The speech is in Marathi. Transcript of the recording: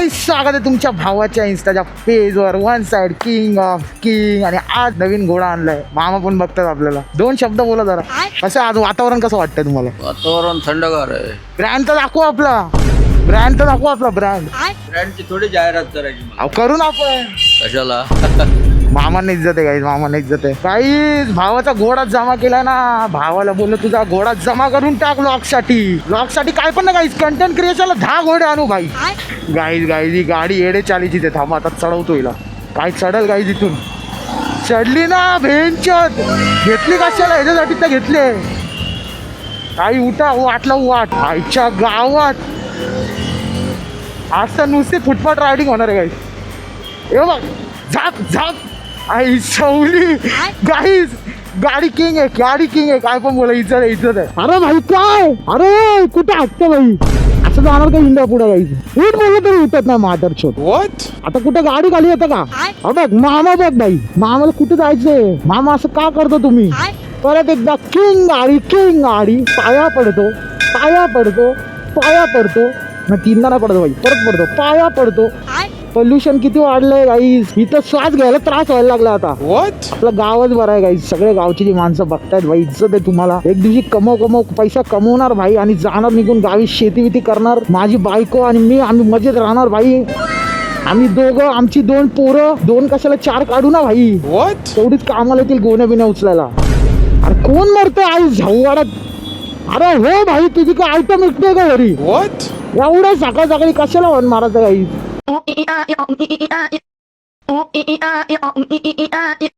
गाईस स्वागत आहे तुमच्या भावाच्या इन्स्टाच्या पेजवर. One side king of king. आणि आज नवीन घोडा आणलाय. मामा पण बघतात आपल्याला. दोन शब्द बोला जरा. कसं आज वातावरण कसं वाटतंय तुम्हाला? वातावरण थंडगार आहे. ब्रँड तर दाखवू आपला. ब्रँड ब्रँडची थोडी जाहिरात करायची मला. करू ना आपण. कशाला? मामाने इज्जत आहे गाईज. मामाने इज्जत आहे गाईज. भावाचा घोडा जमा केलाय ना. भावाला बोललो तुझा घोडा जमा करून टाक ब्लॉग साठी काय पण ना गाईज. कंटेंट क्रिएशनला 10 घोडे आणू भाई. गाईज ही गाडी येडे चालीची ते. थांबा आता चढवतो हिला. काय चढल गाईज इथून. चढली ना भेंचत. घेतली कशाला? ह्याच्यासाठी तर घेतले. काही उठा वाटला वाट आईच्या गावात. आज तर नुसती फुटपाथ रायडिंग होणार आहे गाईज. हे बघ झाक आई सवली. गाईज गाडी किंग आहे. काय पण बोला. इज्जत आहे. अरे भाई काय? अरे कुठे हटते भाई? असं जाणार का इंडिया पुढे गाईज? उठ बोललं तरी उठत नाही मातर छोट. आता कुठे गाडी खाली येतं का? बघ मामा बघ भाई. मामाला कुठे जायचंय? मामा असं का करतो तुम्ही? परत एकदा किंग गाडी पाया पडतो ना. तीनदा नाही पडतो भाई. परत पडतो पाया पडतो. पोल्युशन किती वाढलंय गाईज. इथं श्वास घ्यायला त्रास व्हायला लागला आता. आपलं गावच बरं आहे गाईज. सगळे गावची जी माणसं बघतायत भाई. इज्जत आहे तुम्हाला. एक दिवशी कमव पैसा कमवणार भाई आणि जाणार निघून गावी. शेती करणार. माझी बायको आणि मी आम्ही मजेत राहणार भाई. आम्ही दोघं आमची 2 पोरं. 2 कशाला 4 काढू ना भाई. तेवढीच कामाला येतील गोण्या बिण्या उचलायला. अरे कोण मरतोय आई झाऊवाडात? अरे हो भाई तुझी काय आयटम विकते का घरी? एवढं सकाळी कशाला वन मारायचं गाई?